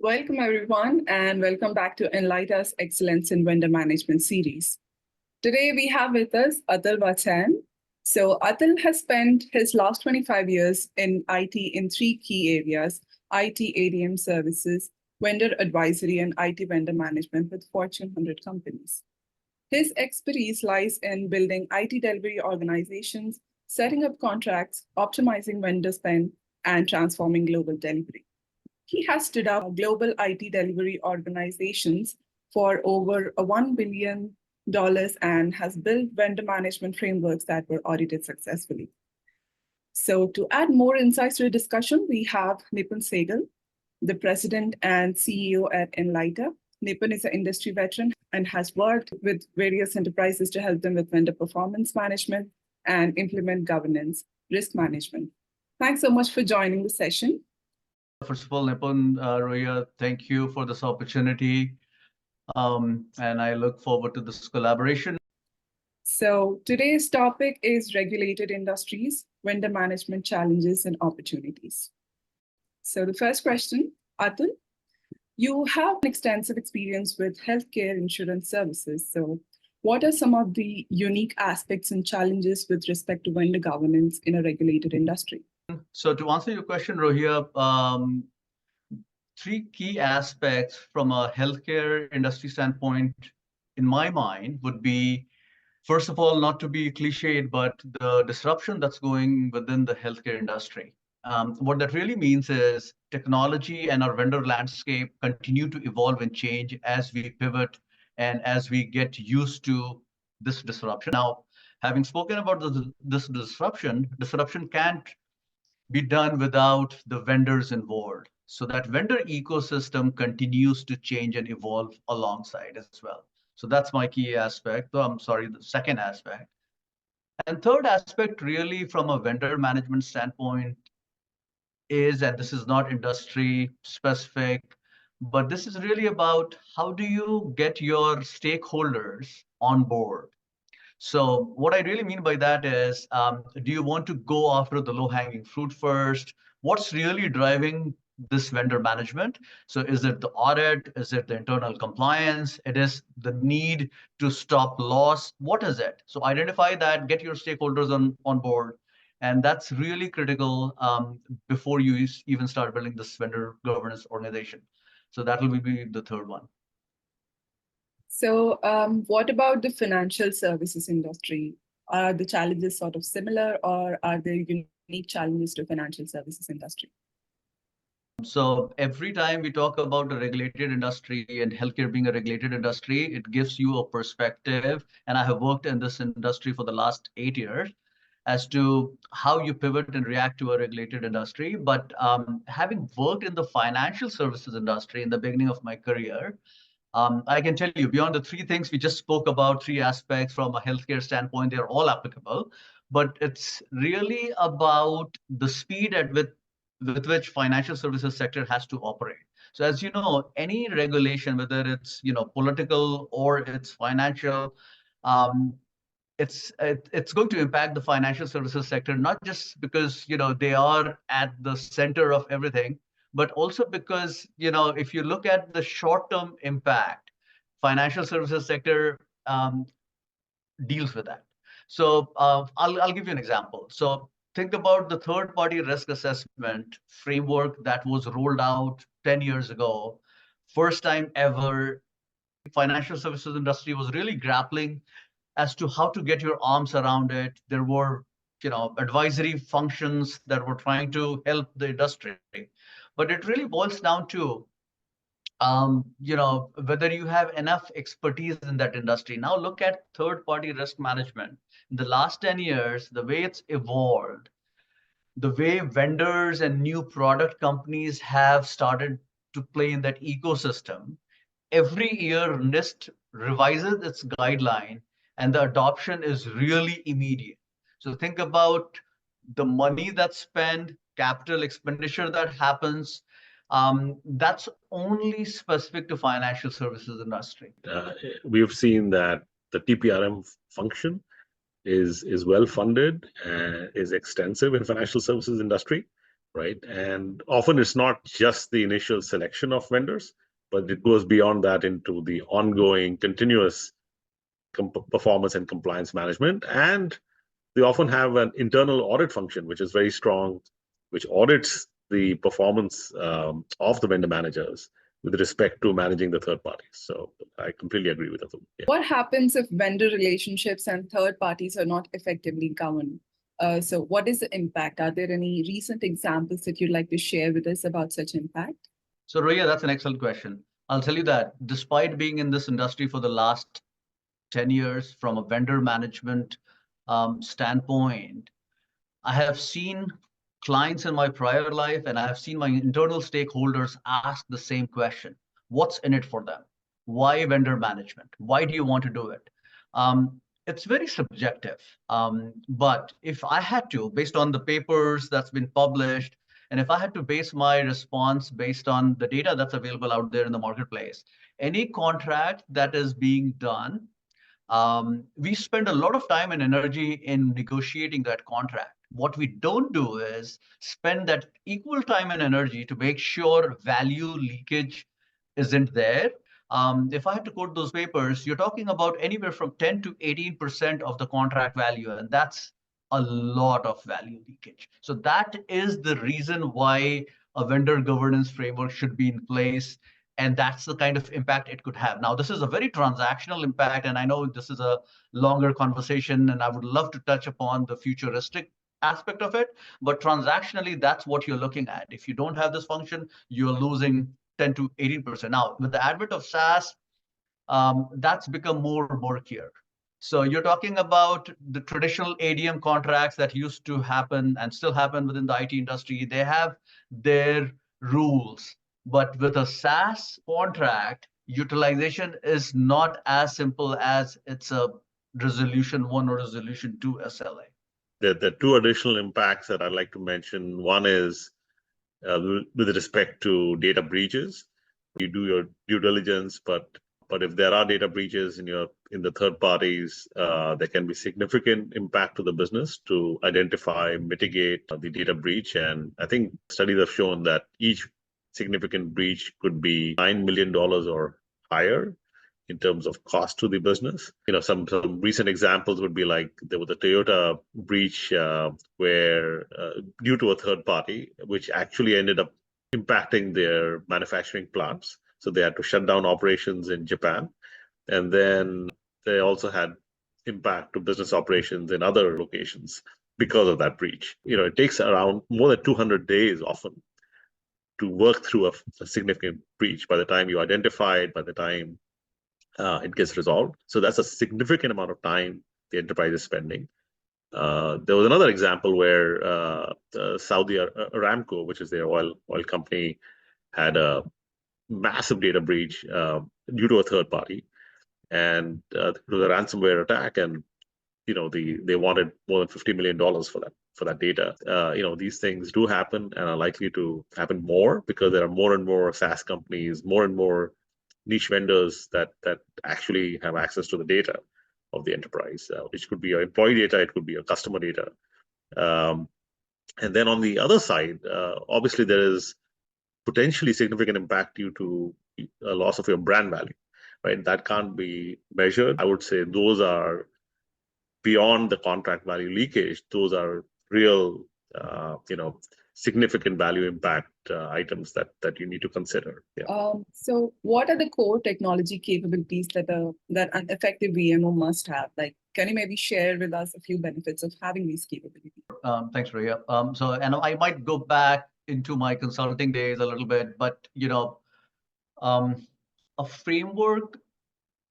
Welcome, everyone, and welcome back to Enlighta's Excellence in Vendor Management series. Today, we have with us Atul Vatsyayan. So, Atul has spent his last 25 years in IT in three key areas: IT ADM services, vendor advisory, and IT vendor management with Fortune 100 companies. His expertise lies in building IT delivery organizations, setting up contracts, optimizing vendor spend, and transforming global delivery. He has stood up global IT delivery organizations for over $1 billion and has built vendor management frameworks that were audited successfully. So to add more insights to the discussion, we have Nipun Sehgal, the president and CEO at Enlighta. Nipun is an industry veteran and has worked with various enterprises to help them with vendor performance management and implement governance, risk management. Thanks so much for joining the session. First of all, Nipun, Roya, thank you for this opportunity. And I look forward to this collaboration. So today's topic is regulated industries, vendor management challenges and opportunities. So the first question, Atul, you have an extensive experience with healthcare insurance services. So what are some of the unique aspects and challenges with respect to vendor governance in a regulated industry? So to answer your question, Rohia, three key aspects from a healthcare industry standpoint, in my mind, would be, first of all, not to be cliched, but the disruption that's going within the healthcare industry. What that really means is technology and our vendor landscape continue to evolve and change as we pivot and as we get used to this disruption. Now, having spoken about this disruption can't be done without the vendors involved. So that vendor ecosystem continues to change and evolve alongside as well. So that's my key aspect. The second aspect. And third aspect, really from a vendor management standpoint, is, and this is not industry specific, but this is really about how do you get your stakeholders on board. So what I really mean by that is, do you want to go after the low-hanging fruit first? What's really driving this vendor management? So is it the audit? Is it the internal compliance? It is the need to stop loss. What is it? So identify that, get your stakeholders on board. And that's really critical before you even start building this vendor governance organization. So that will be the third one. So what about the financial services industry? Are the challenges sort of similar, or are there unique challenges to financial services industry? So every time we talk about a regulated industry and healthcare being a regulated industry, it gives you a perspective. And I have worked in this industry for the last 8 years as to how you pivot and react to a regulated industry. But having worked in the financial services industry in the beginning of my career, I can tell you, beyond the three things we just spoke about, three aspects from a healthcare standpoint, they're all applicable. But it's really about the speed at with which financial services sector has to operate. So as you know, any regulation, whether it's political or it's financial, it's going to impact the financial services sector, not just because they are at the center of everything, but also because if you look at the short-term impact, financial services sector deals with that. So I'll give you an example. So think about the third-party risk assessment framework that was rolled out 10 years ago. First time ever, financial services industry was really grappling as to how to get your arms around it. There were, advisory functions that were trying to help the industry, but it really boils down to, whether you have enough expertise in that industry. Now look at third-party risk management. In the last 10 years, the way it's evolved, the way vendors and new product companies have started to play in that ecosystem, every year NIST revises its guideline and the adoption is really immediate. So think about the money that's spent, capital expenditure that happens. That's only specific to financial services industry. We have seen that the TPRM function is well funded, is extensive in financial services industry. right? And often it's not just the initial selection of vendors, but it goes beyond that into the ongoing, continuous performance and compliance management. And they often have an internal audit function, which is very strong, which audits the performance of the vendor managers with respect to managing the third parties. So I completely agree with Atul. Yeah. What happens if vendor relationships and third parties are not effectively governed? So what is the impact? Are there any recent examples that you'd like to share with us about such impact? So Roya, that's an excellent question. I'll tell you that despite being in this industry for the last 10 years from a vendor management standpoint, I have seen clients in my prior life and I have seen my internal stakeholders ask the same question. What's in it for them? Why vendor management? Why do you want to do it? It's very subjective. But if I had to, based on the papers that's been published, and if I had to base my response based on the data that's available out there in the marketplace, any contract that is being done, we spend a lot of time and energy in negotiating that contract. What we don't do is spend that equal time and energy to make sure value leakage isn't there. If I had to quote those papers, you're talking about anywhere from 10 to 18% of the contract value, and that's a lot of value leakage. So that is the reason why a vendor governance framework should be in place, and that's the kind of impact it could have. Now, this is a very transactional impact, and I know this is a longer conversation, and I would love to touch upon the futuristic aspect of it, but transactionally, that's what you're looking at. If you don't have this function, you're losing 10 to 18%. Now, with the advent of SaaS, that's become more murkier. So you're talking about the traditional ADM contracts that used to happen and still happen within the IT industry. They have their rules, but with a SaaS contract, utilization is not as simple as it's a resolution 1 or resolution 2 SLA. The two additional impacts that I'd like to mention. One is with respect to data breaches. You do your due diligence, but if there are data breaches in the third parties, there can be significant impact to the business to identify, mitigate the data breach. And I think studies have shown that each significant breach could be $9 million or higher in terms of cost to the business. Some recent examples would be like there was a Toyota breach where due to a third party, which actually ended up impacting their manufacturing plants. So they had to shut down operations in Japan. And then they also had impact to business operations in other locations because of that breach. It takes around more than 200 days often to work through a significant breach by the time you identify it, by the time it gets resolved. So that's a significant amount of time the enterprise is spending. There was another example where Saudi Aramco, which is their oil company, had a massive data breach due to a third party, and it was a ransomware attack, and they wanted more than $50 million for that data. These things do happen and are likely to happen more because there are more and more SaaS companies, more and more niche vendors that actually have access to the data of the enterprise, which could be your employee data, it could be your customer data. And then on the other side, obviously there is potentially significant impact due to a loss of your brand value, right? That can't be measured. I would say those are beyond the contract value leakage. Those are real, significant value impact items that you need to consider. Yeah. So what are the core technology capabilities that an effective VMO must have? Like, can you maybe share with us a few benefits of having these capabilities? Thanks, Rhea. And I might go back into my consulting days a little bit, but a framework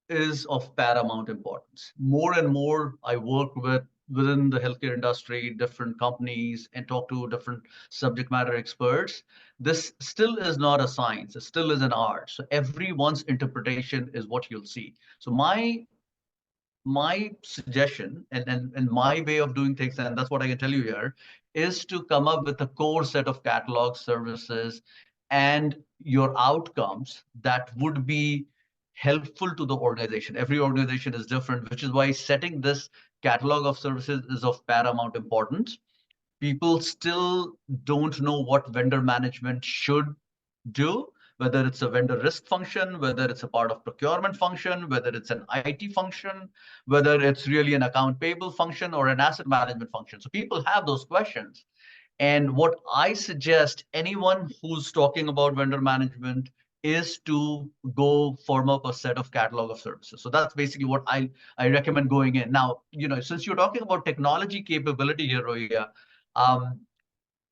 is of paramount importance. More and more, I work within the healthcare industry, different companies, and talk to different subject matter experts. This still is not a science. It still is an art. So everyone's interpretation is what you'll see. So my suggestion and my way of doing things, and that's what I can tell you here, is to come up with a core set of catalog services and your outcomes that would be helpful to the organization. Every organization is different, which is why setting this catalog of services is of paramount importance. people still don't know what vendor management should do, whether it's a vendor risk function, whether it's a part of procurement function, whether it's an IT function, whether it's really an account payable function or an asset management function. So people have those questions. And what I suggest anyone who's talking about vendor management is to go form up a set of catalog of services. So that's basically what I recommend going in. Now, since you're talking about technology capability here, Rohia,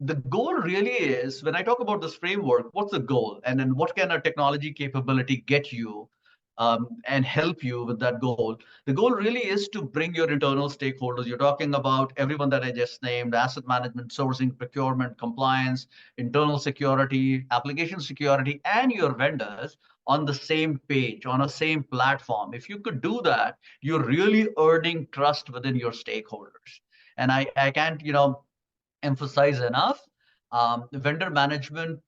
the goal really is, when I talk about this framework, what's the goal? And then what can a technology capability get you and help you with that goal? The goal really is to bring your internal stakeholders. You're talking about everyone that I just named: asset management, sourcing, procurement, compliance, internal security, application security, and your vendors on the same page, on a same platform. If you could do that, you're really earning trust within your stakeholders. And I can't, emphasize enough, vendor management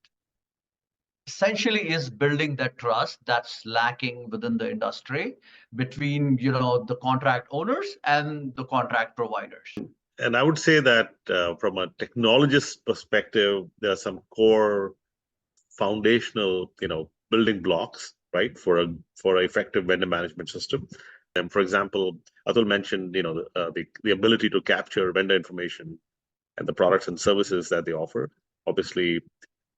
essentially is building that trust that's lacking within the industry between the contract owners and the contract providers. And I would say that from a technologist perspective, there are some core foundational, building blocks, right, for an effective vendor management system. And for example, Atul mentioned, the ability to capture vendor information and the products and services that they offer. Obviously,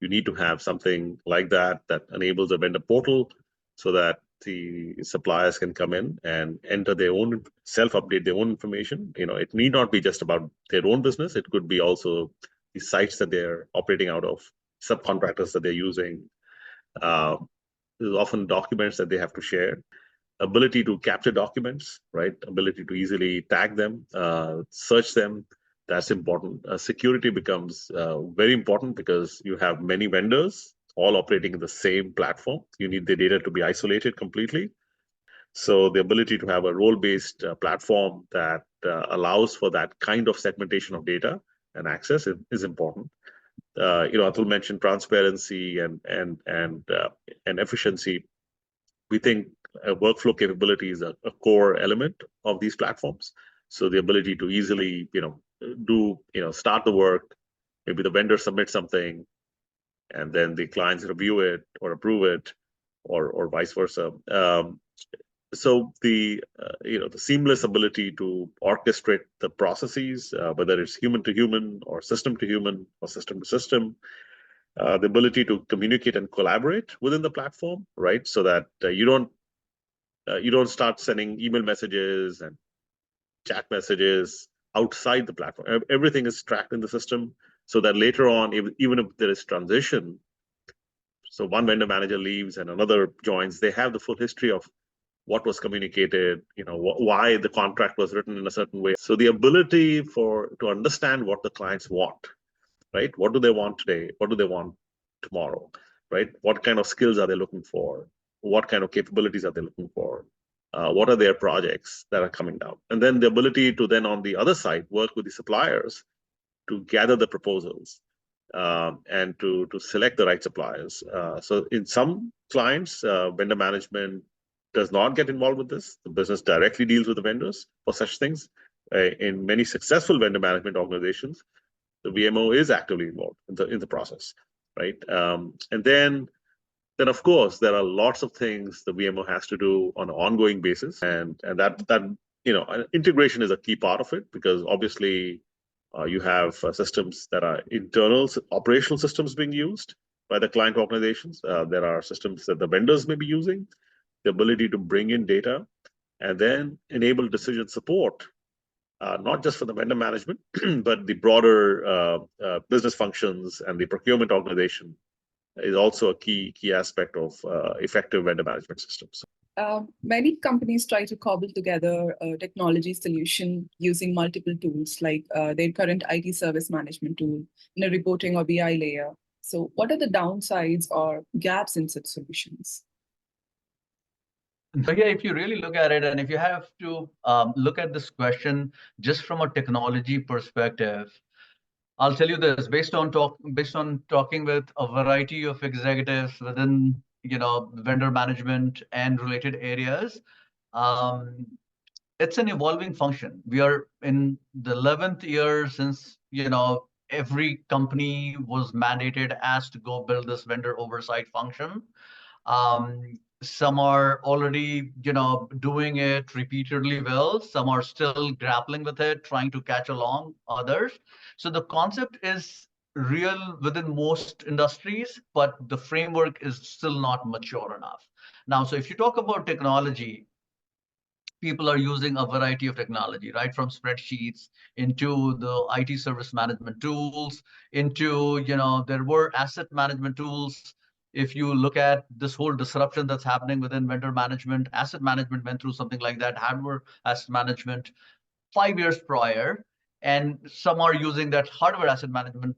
you need to have something like that enables a vendor portal so that the suppliers can come in and enter their own, self-update their own information. It need not be just about their own business. It could be also the sites that they're operating out of, subcontractors that they're using. There's often documents that they have to share. Ability to capture documents, right? Ability to easily tag them, search them. That's important. Security becomes very important because you have many vendors all operating in the same platform. You need the data to be isolated completely. So the ability to have a role-based platform that allows for that kind of segmentation of data and access is important. Atul mentioned transparency and efficiency. We think workflow capability is a core element of these platforms. So the ability to easily, start the work, maybe the vendor submits something, and then the clients review it or approve it, or vice versa. So the seamless ability to orchestrate the processes, whether it's human to human or system to human or system to system, the ability to communicate and collaborate within the platform, right? So that you don't start sending email messages and chat messages outside the platform. Everything is tracked in the system, so that later on, even if there is transition, so one vendor manager leaves and another joins, they have the full history of what was communicated, why the contract was written in a certain way. So the ability to understand what the clients want, right? What do they want today? What do they want tomorrow, right? What kind of skills are they looking for? What kind of capabilities are they looking for? What are their projects that are coming down? And then the ability to then, on the other side, work with the suppliers to gather the proposals and to select the right suppliers. So in some clients, vendor management does not get involved with this. The business directly deals with the vendors for such things. In many successful vendor management organizations, the VMO is actively involved in the process, right? And then of course there are lots of things the VMO has to do on an ongoing basis, and that integration is a key part of it, because obviously you have systems that are internal operational systems being used by the client organizations. There are systems that the vendors may be using. The ability to bring in data and then enable decision support, not just for the vendor management, but the broader business functions and the procurement organization, is also a key aspect of effective vendor management systems. Many companies try to cobble together a technology solution using multiple tools, like their current IT service management tool in a reporting or BI layer. So what are the downsides or gaps in such solutions? So yeah, if you really look at it, and if you have to look at this question just from a technology perspective, I'll tell you this: based on talking with a variety of executives within vendor management and related areas, it's an evolving function. We are in the 11th year since every company was mandated as to go build this vendor oversight function. Some are already, doing it repeatedly well. Some are still grappling with it, trying to catch along others. So the concept is real within most industries, but the framework is still not mature enough. Now, so if you talk about technology, people are using a variety of technology, right? From spreadsheets into the IT service management tools, into, there were asset management tools. If you look at this whole disruption that's happening within vendor management, asset management went through something like that, hardware asset management 5 years prior, and some are using that hardware asset management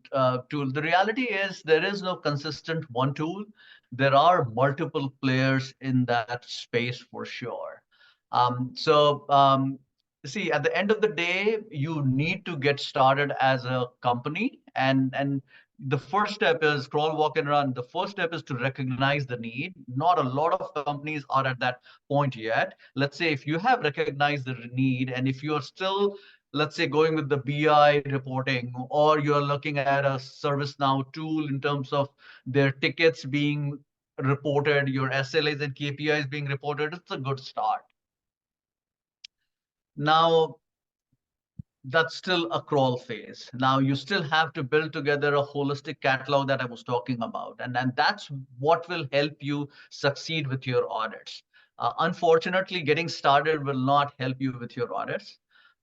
tool. The reality is there is no consistent one tool. There are multiple players in that space for sure. See, at the end of the day, you need to get started as a company, and the first step is crawl, walk, and run. The first step is to recognize the need. Not a lot of companies are at that point yet. Let's say if you have recognized the need, and if you're still, let's say, going with the BI reporting, or you're looking at a ServiceNow tool in terms of their tickets being reported, your SLAs and KPIs being reported, it's a good start. Now, that's still a crawl phase. Now you still have to build together a holistic catalog that I was talking about. And that's what will help you succeed with your audits. Unfortunately, getting started will not help you with your audits.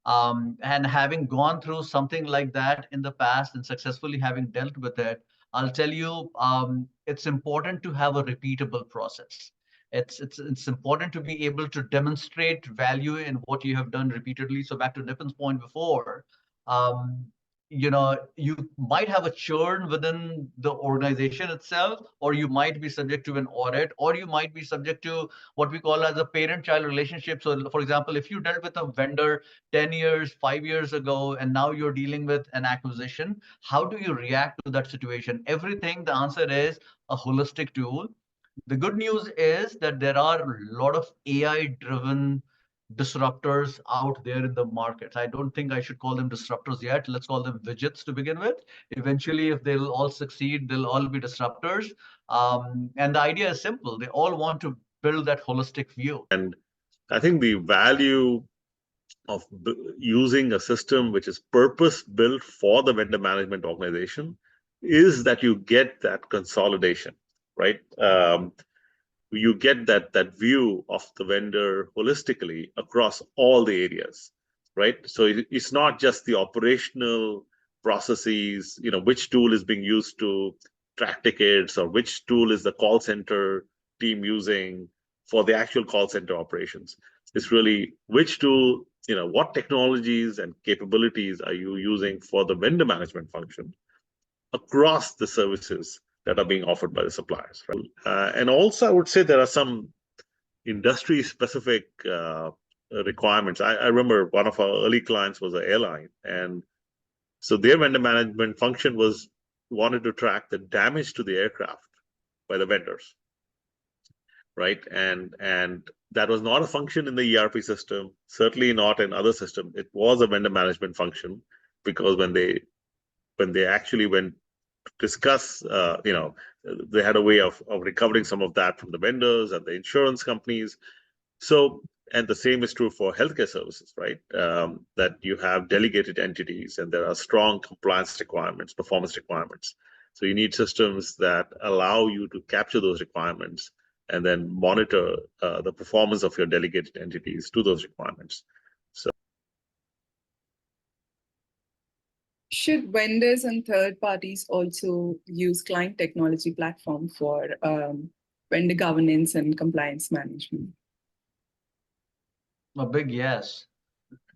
And having gone through something like that in the past and successfully having dealt with it, I'll tell you, it's important to have a repeatable process. It's important to be able to demonstrate value in what you have done repeatedly. So back to Nitin's point before, you might have a churn within the organization itself, or you might be subject to an audit, or you might be subject to what we call as a parent-child relationship. So for example, if you dealt with a vendor 10 years, 5 years ago, and now you're dealing with an acquisition, how do you react to that situation? Everything, the answer is a holistic tool. The good news is that there are a lot of AI-driven disruptors out there in the market. I don't think I should call them disruptors yet. Let's call them widgets to begin with. Eventually, if they'll all succeed, they'll all be disruptors. And the idea is simple. They all want to build that holistic view. And I think the value of using a system which is purpose built for the vendor management organization is that you get that consolidation, right? You get that view of the vendor holistically across all the areas, right? So it's not just the operational processes, which tool is being used to track tickets, or which tool is the call center team using for the actual call center operations. It's really which tool, what technologies and capabilities are you using for the vendor management function across the services that are being offered by the suppliers, right? And also, I would say there are some industry-specific requirements. I remember one of our early clients was an airline, and so their vendor management function wanted to track the damage to the aircraft by the vendors, right? And that was not a function in the ERP system, certainly not in other systems. It was a vendor management function, because when they actually went to discuss, they had a way of recovering some of that from the vendors and the insurance companies. So, and the same is true for healthcare services, right? That you have delegated entities, and there are strong compliance requirements, performance requirements. So you need systems that allow you to capture those requirements and then monitor the performance of your delegated entities to those requirements. So, should vendors and third parties also use client technology platform for vendor governance and compliance management? A big yes.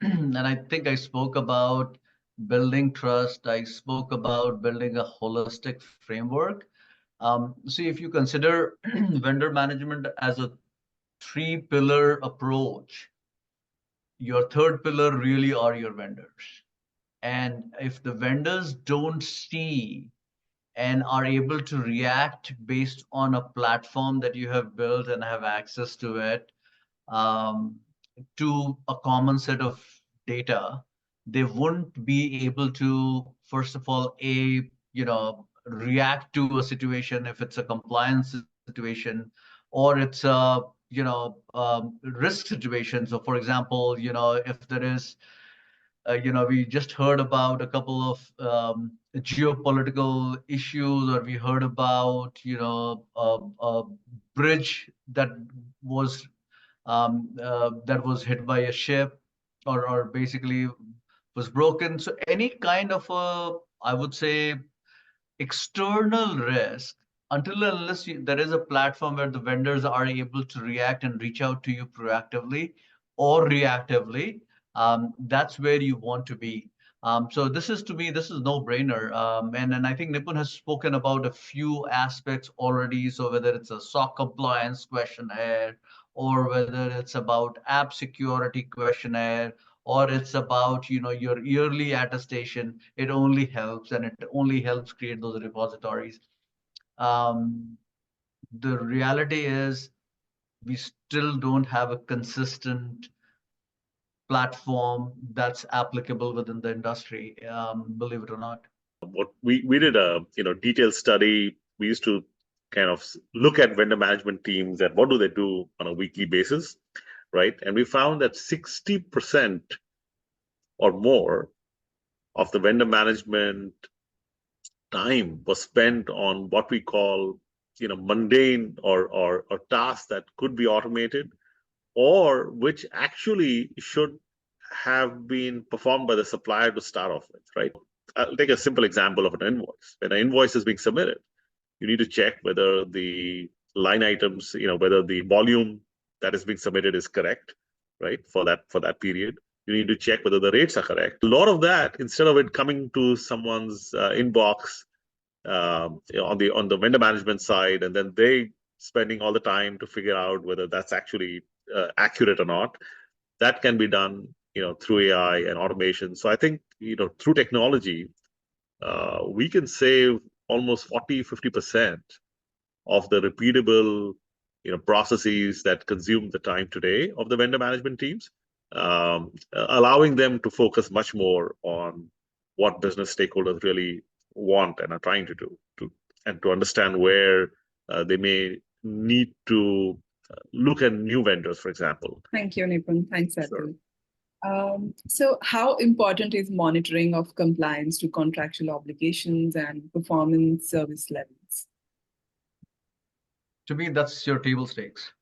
And I think I spoke about building trust. I spoke about building a holistic framework. See, if you consider vendor management as a 3-pillar approach, your third pillar really are your vendors. And if the vendors don't see and are able to react based on a platform that you have built and have access to it, to a common set of data, they wouldn't be able to, first of all, react to a situation if it's a compliance situation or it's a, risk situation. So for example, if there is, we just heard about a couple of geopolitical issues, or we heard about, a bridge that was hit by a ship, or basically was broken. So any kind of I would say, external risk, until and unless there is a platform where the vendors are able to react and reach out to you proactively or reactively, that's where you want to be. So this is, to me, this is no brainer. And I think Nipun has spoken about a few aspects already. So whether it's a SOC compliance questionnaire, or whether it's about app security questionnaire, or it's about, your yearly attestation, it only helps, and it only helps create those repositories. um, the reality is we still don't have a consistent platform that's applicable within the industry, believe it or not. What we did a detailed study. We used to kind of look at vendor management teams and what do they do on a weekly basis, right? And we found that 60% or more of the vendor management time was spent on what we call mundane or tasks that could be automated, or which actually should have been performed by the supplier to start off with, right? I'll take a simple example of an invoice. When an invoice is being submitted, you need to check whether the line items, whether the volume that is being submitted is correct, right? For that period. You need to check whether the rates are correct. A lot of that, instead of it coming to someone's inbox on the vendor management side, and then they spending all the time to figure out whether that's actually accurate or not, that can be done through AI and automation. So I think through technology, we can save almost 40-50% of the repeatable processes that consume the time today of the vendor management teams, allowing them to focus much more on what business stakeholders really want and are trying to do, and to understand where they may need to look at new vendors, for example. Thank you, Nipun. Thanks, Atul. Sure. So how important is monitoring of compliance to contractual obligations and performance service levels? To me, that's your table stakes.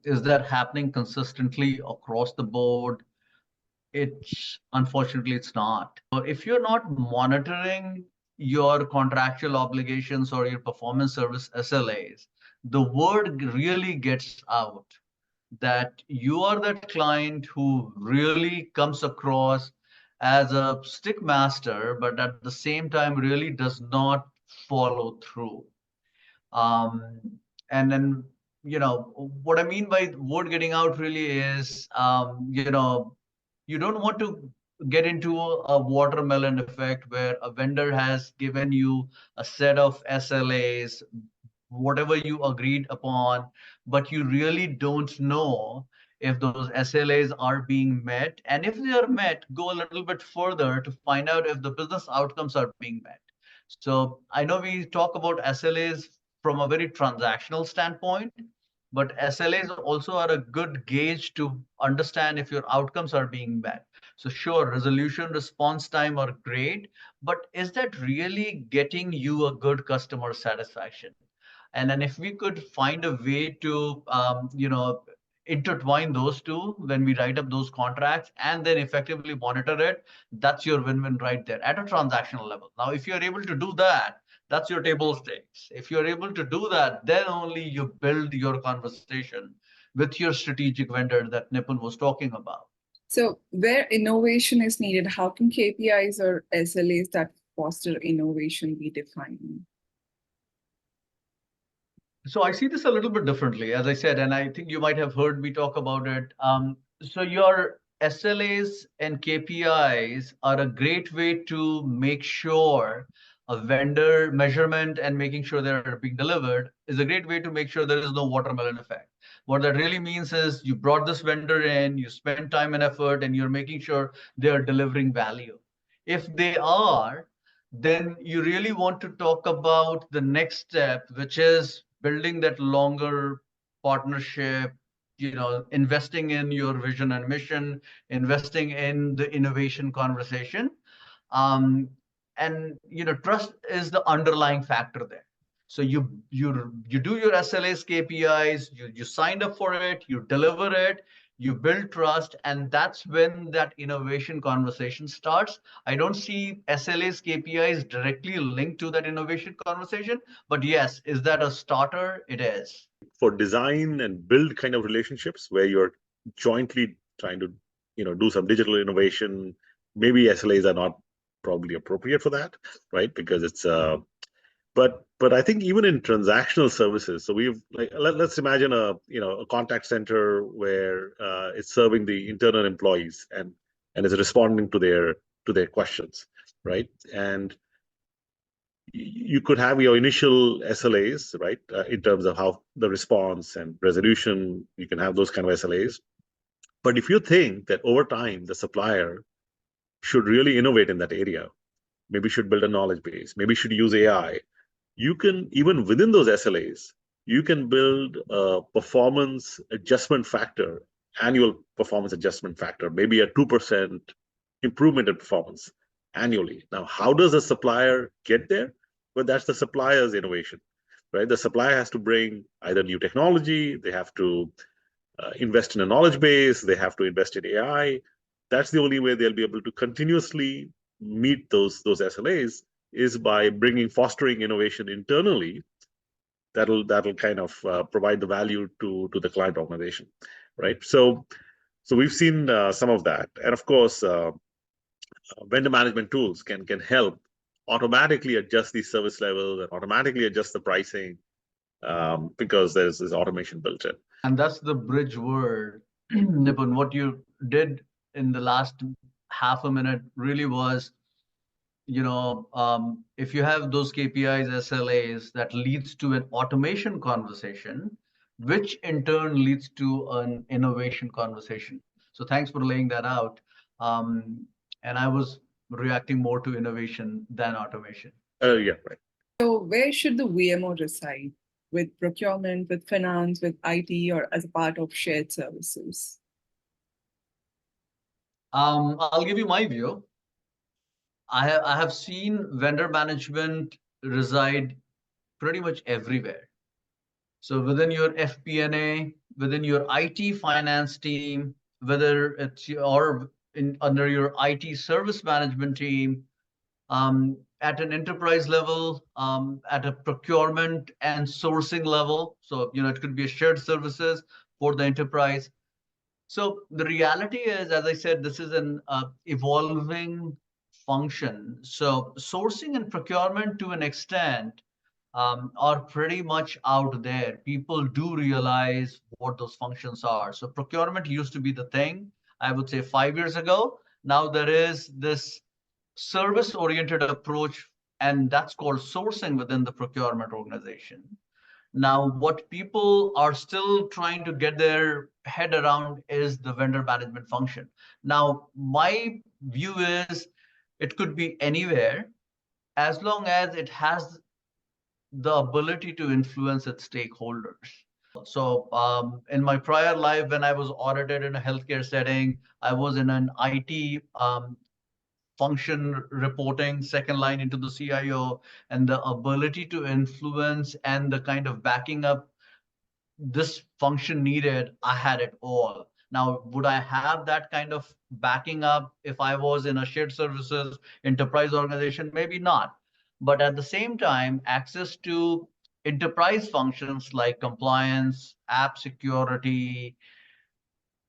Is that happening consistently across the board? Unfortunately, it's not. If you're not monitoring your contractual obligations or your performance service SLAs, the word really gets out that you are that client who really comes across as a stick master, but at the same time really does not follow through. And then, what I mean by word getting out really is, you don't want to get into a watermelon effect where a vendor has given you a set of SLAs, whatever you agreed upon, but you really don't know if those SLAs are being met. And if they are met, go a little bit further to find out if the business outcomes are being met. So I know we talk about SLAs from a very transactional standpoint, but SLAs also are a good gauge to understand if your outcomes are being met. So sure, resolution response time are great, but is that really getting you a good customer satisfaction? And then if we could find a way to, intertwine those two when we write up those contracts and then effectively monitor it, that's your win-win right there at a transactional level. Now, if you're able to do that, that's your table stakes. If you're able to do that, then only you build your conversation with your strategic vendor that Nipun was talking about. So where innovation is needed, how can KPIs or SLAs that foster innovation be defined? So I see this a little bit differently, as I said, and I think you might have heard me talk about it. So your SLAs and KPIs are a great way to make sure a vendor measurement and making sure they're being delivered is a great way to make sure there is no watermelon effect. What that really means is you brought this vendor in, you spend time and effort, and you're making sure they are delivering value. If they are, then you really want to talk about the next step, which is building that longer partnership, investing in your vision and mission, investing in the innovation conversation. Um, and trust is the underlying factor there. So you do your SLAs, KPIs, you signed up for it, you deliver it, you build trust, and that's when that innovation conversation starts. I don't see SLAs, KPIs directly linked to that innovation conversation, but yes, is that a starter? It is. For design and build kind of relationships where you're jointly trying to, do some digital innovation, maybe SLAs are not probably appropriate for that, right? Because it's but I think even in transactional services, so we've let's imagine a contact center where it's serving the internal employees and is responding to their questions, right? And you could have your initial SLAs, right, in terms of how the response and resolution, you can have those kind of SLAs. But if you think that over time the supplier should really innovate in that area, maybe should build a knowledge base, maybe should use AI, you can, even within those SLAs, you can build a performance adjustment factor, annual performance adjustment factor, maybe a 2% improvement in performance annually. Now, how does a supplier get there? Well, that's the supplier's innovation, right? The supplier has to bring either new technology, they have to invest in a knowledge base, they have to invest in AI. That's the only way they'll be able to continuously meet those SLAs, is by fostering innovation internally. That'll kind of provide the value to the client organization, right? So we've seen some of that, and of course, vendor management tools can help automatically adjust these service levels and automatically adjust the pricing, because there's this automation built in. And that's the bridge word, Nipun. What you did in the last half a minute really was, if you have those KPIs, SLAs, that leads to an automation conversation, which in turn leads to an innovation conversation. So thanks for laying that out. And I was reacting more to innovation than automation. Yeah, right. So where should the VMO reside? With procurement, with finance, with IT, or as a part of shared services? I'll give you my view. I have seen vendor management reside pretty much everywhere. So within your FP&A, within your IT finance team, whether it's under your IT service management team, at an enterprise level, at a procurement and sourcing level. So, it could be a shared services for the enterprise. So the reality is, as I said, this is an evolving function. So sourcing and procurement to an extent are pretty much out there. People do realize what those functions are. So procurement used to be the thing, I would say 5 years ago. Now there is this service-oriented approach, and that's called sourcing within the procurement organization. Now, what people are still trying to get their head around is the vendor management function. Now, my view is it could be anywhere as long as it has the ability to influence its stakeholders. So in my prior life, when I was audited in a healthcare setting, I was in an IT function reporting, second line into the CIO, and the ability to influence and the kind of backing up this function needed, I had it all. Now, would I have that kind of backing up if I was in a shared services enterprise organization? Maybe not. But at the same time, access to enterprise functions like compliance, app security,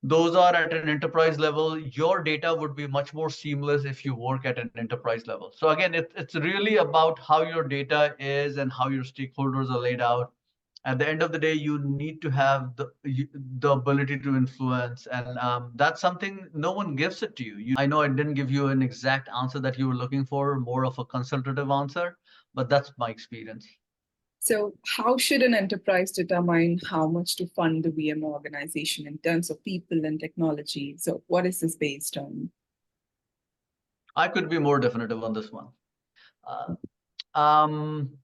those are at an enterprise level. Your data would be much more seamless if you work at an enterprise level. So again, it's really about how your data is and how your stakeholders are laid out. At the end of the day, you need to have the ability to influence, and that's something no one gives it to you. I know I didn't give you an exact answer that you were looking for, more of a consultative answer, but that's my experience. So how should an enterprise determine how much to fund the VMO organization in terms of people and technology? So what is this based on? I could be more definitive on this one. Um,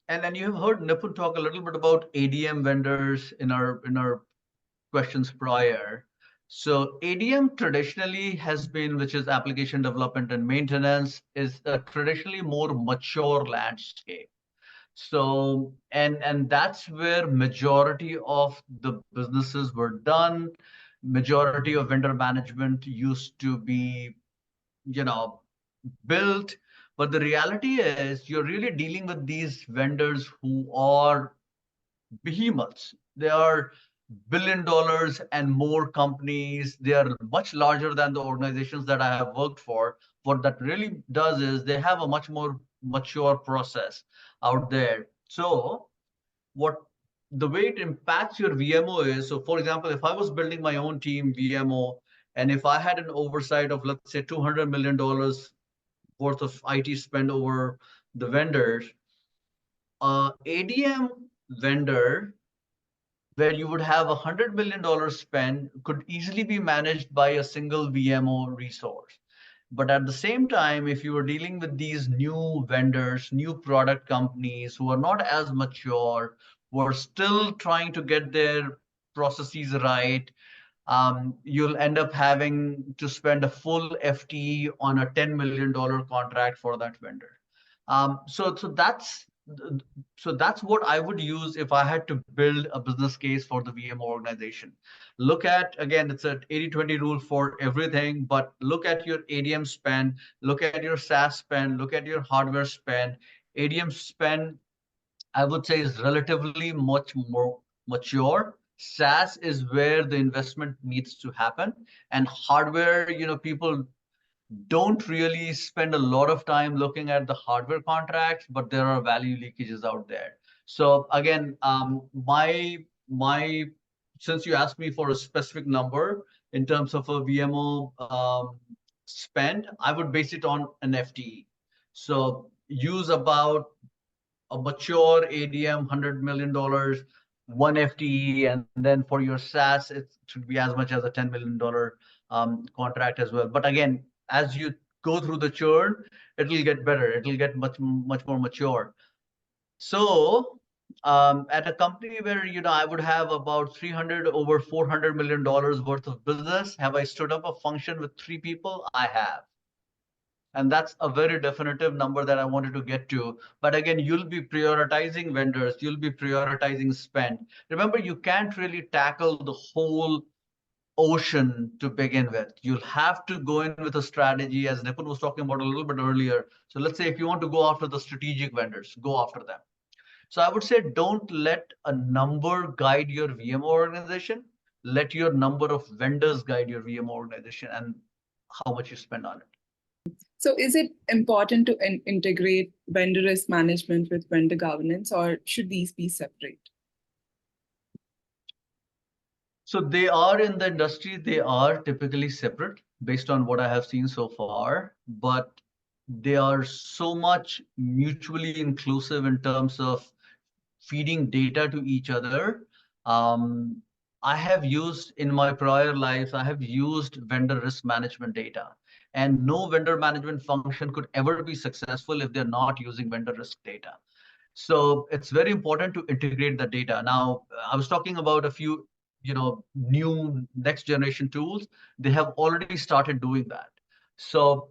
and then you have heard Nipun talk a little bit about ADM vendors in our questions prior. So ADM traditionally has been, which is application development and maintenance, is a traditionally more mature landscape. So and that's where majority of the businesses were done. Majority of vendor management used to be, built. But the reality is you're really dealing with these vendors who are behemoths. They are $1 billion and more companies. They are much larger than the organizations that I have worked for. What that really does is they have a much more mature process out there. So what the way it impacts your VMO is, so for example, if I was building my own team VMO, and if I had an oversight of, let's say, $200 million worth of IT spend over the vendors, ADM vendor where you would have $100 million spend could easily be managed by a single VMO resource. But at the same time, if you are dealing with these new vendors, new product companies who are not as mature, who are still trying to get their processes right, you'll end up having to spend a full FTE on a $10 million contract for that vendor. So that's what I would use if I had to build a business case for the VMO organization. Look at, again, it's an 80-20 rule for everything, but look at your ADM spend, look at your SaaS spend, look at your hardware spend. ADM spend, I would say, is relatively much more mature. SaaS is where the investment needs to happen. And hardware, people don't really spend a lot of time looking at the hardware contracts, but there are value leakages out there. So again, my since you asked me for a specific number in terms of a VMO spend, I would base it on an FTE. So use about a mature ADM $100 million, one FTE, and then for your SaaS, it should be as much as a $10 million contract as well. But again, as you go through the churn, it'll get better. It'll get much more mature. So at a company where I would have about 300 over $400 million worth of business, have I stood up a function with 3 people? I have. And that's a very definitive number that I wanted to get to. But again, you'll be prioritizing vendors, you'll be prioritizing spend. Remember, you can't really tackle the whole ocean to begin with. You'll have to go in with a strategy, as Nipun was talking about a little bit earlier. So let's say if you want to go after the strategic vendors, go after them. So I would say don't let a number guide your VMO organization. Let your number of vendors guide your VMO organization and how much you spend on it. So is it important to integrate vendor risk management with vendor governance, or should these be separate? So they are in the industry, they are typically separate based on what I have seen so far, but they are so much mutually inclusive in terms of feeding data to each other. I have used in my prior lives, I have used vendor risk management data, and no vendor management function could ever be successful if they're not using vendor risk data. So it's very important to integrate the data. Now, I was talking about a few, new next generation tools. They have already started doing that. So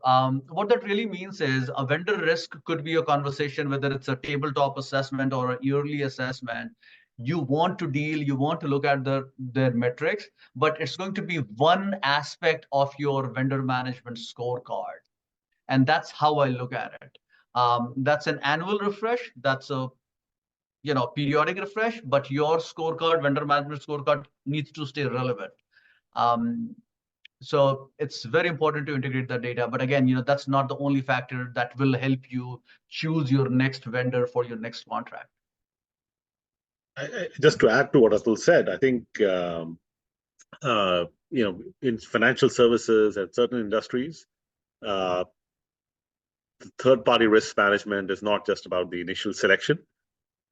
what that really means is a vendor risk could be a conversation, whether it's a tabletop assessment or a yearly assessment. You want to look at their metrics, but it's going to be one aspect of your vendor management scorecard. And that's how I look at it. That's an annual refresh. That's a periodic refresh, but your scorecard, vendor management scorecard, needs to stay relevant. So it's very important to integrate that data. But again, that's not the only factor that will help you choose your next vendor for your next contract. Just to add to what Atul said, I think in financial services and certain industries, the third-party risk management is not just about the initial selection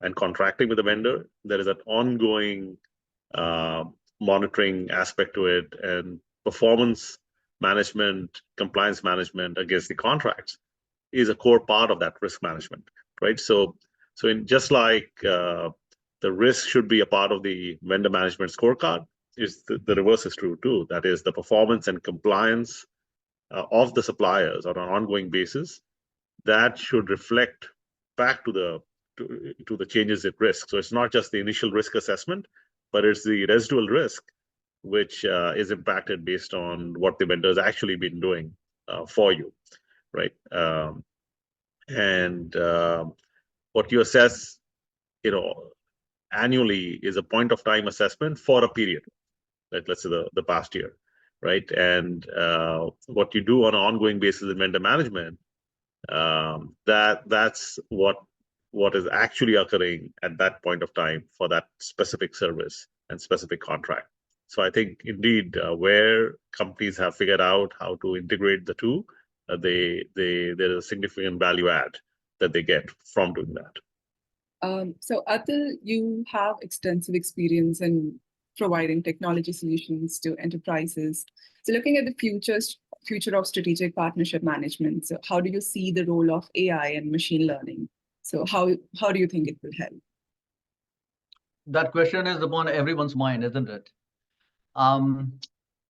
and contracting with the vendor. There is an ongoing monitoring aspect to it, and performance management, compliance management against the contracts is a core part of that risk management, right? So in just like the risk should be a part of the vendor management scorecard, is the reverse is true too. That is, the performance and compliance of the suppliers on an ongoing basis, that should reflect back to the changes at risk. So it's not just the initial risk assessment, but it's the residual risk, which is impacted based on what the vendor has actually been doing for you, right? What you assess, annually is a point of time assessment for a period, like let's say the past year, right? And what you do on an ongoing basis in vendor management, that's what is actually occurring at that point of time for that specific service and specific contract. So I think indeed, where companies have figured out how to integrate the two, there is a significant value add that they get from doing that. So Atul, you have extensive experience in providing technology solutions to enterprises. So looking at the future of strategic partnership management, so how do you see the role of AI and machine learning? So how do you think it will help? That question is upon everyone's mind, isn't it?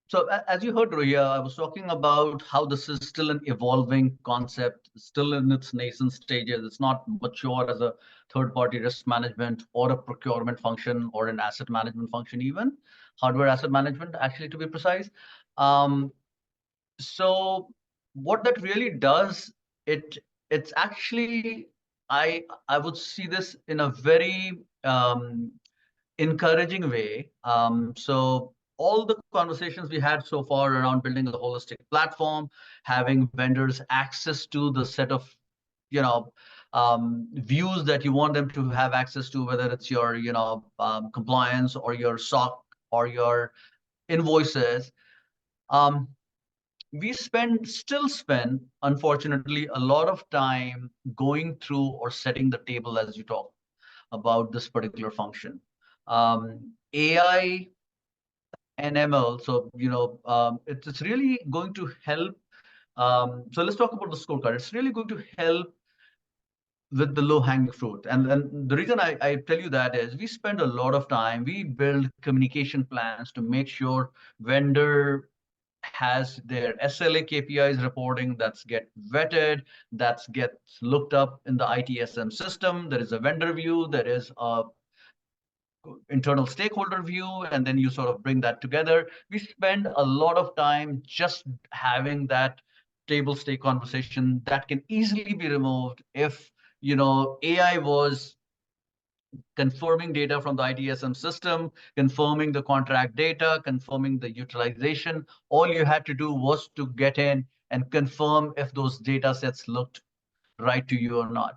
So as you heard, Rohia, I was talking about how this is still an evolving concept, still in its nascent stages. It's not mature as a third-party risk management or a procurement function or an asset management function, even hardware asset management, actually, to be precise. So what that really does, it's actually, I would see this in a very encouraging way. So all the conversations we had so far around building a holistic platform, having vendors access to the set of, views that you want them to have access to, whether it's your, compliance or your SOC or your invoices. We still spend, unfortunately, a lot of time going through or setting the table as you talk about this particular function. AI and ML, so it's really going to help. So let's talk about the scorecard. It's really going to help with the low-hanging fruit. And the reason I tell you that is we spend a lot of time, we build communication plans to make sure vendor has their SLA KPIs reporting that's get vetted, that gets looked up in the ITSM system. There is a vendor view, there is a internal stakeholder view, and then you sort of bring that together. We spend a lot of time just having that table stake conversation that can easily be removed if AI was confirming data from the ITSM system, confirming the contract data, confirming the utilization. All you had to do was to get in and confirm if those data sets looked right to you or not.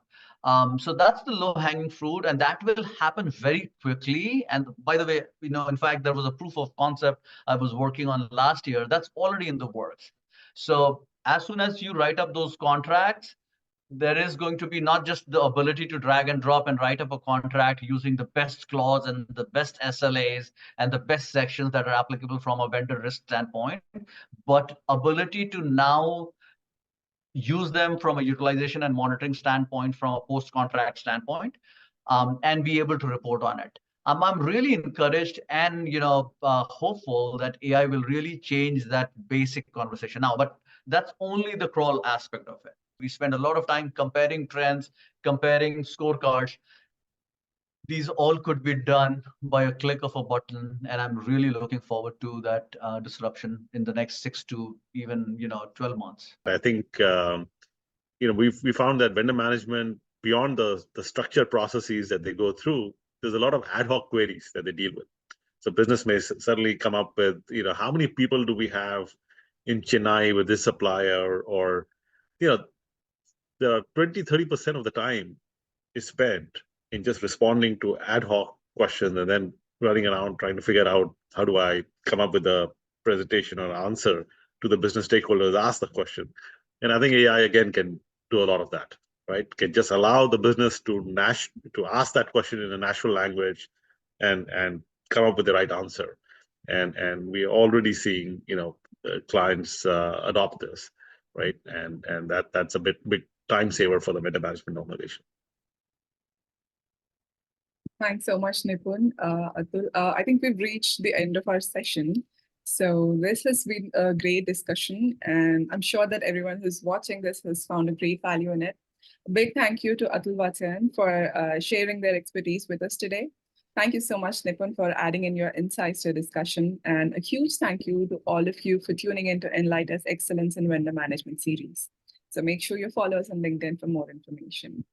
So that's the low-hanging fruit, and that will happen very quickly. And by the way, in fact, there was a proof of concept I was working on last year that's already in the works. So as soon as you write up those contracts, there is going to be not just the ability to drag and drop and write up a contract using the best clause and the best SLAs and the best sections that are applicable from a vendor risk standpoint, but ability to now use them from a utilization and monitoring standpoint, from a post-contract standpoint, and be able to report on it. I'm really encouraged and hopeful that AI will really change that basic conversation now, but that's only the crawl aspect of it. We spend a lot of time comparing trends, comparing scorecards. These all could be done by a click of a button, and I'm really looking forward to that disruption in the next 6 to even 12 months. I think we found that vendor management, beyond the structured processes that they go through, there's a lot of ad hoc queries that they deal with. So business may suddenly come up with, how many people do we have in Chennai with this supplier, or there are 20-30% of the time is spent in just responding to ad hoc questions and then running around trying to figure out how do I come up with a presentation or answer to the business stakeholders ask the question. And I think AI again can to a lot of that, right? Can just allow the business to ask that question in a natural language and come up with the right answer. And we're already seeing, clients adopt this, right? And that's a big time saver for the vendor management organization. Thanks so much, Nipun. Atul, I think we've reached the end of our session. So this has been a great discussion, and I'm sure that everyone who's watching this has found a great value in it. A big thank you to Atul Vatsyayan for sharing their expertise with us today. Thank you so much, Nipun, for adding in your insights to the discussion. And a huge thank you to all of you for tuning into Enlighta's Excellence in Vendor Management series. So make sure you follow us on LinkedIn for more information.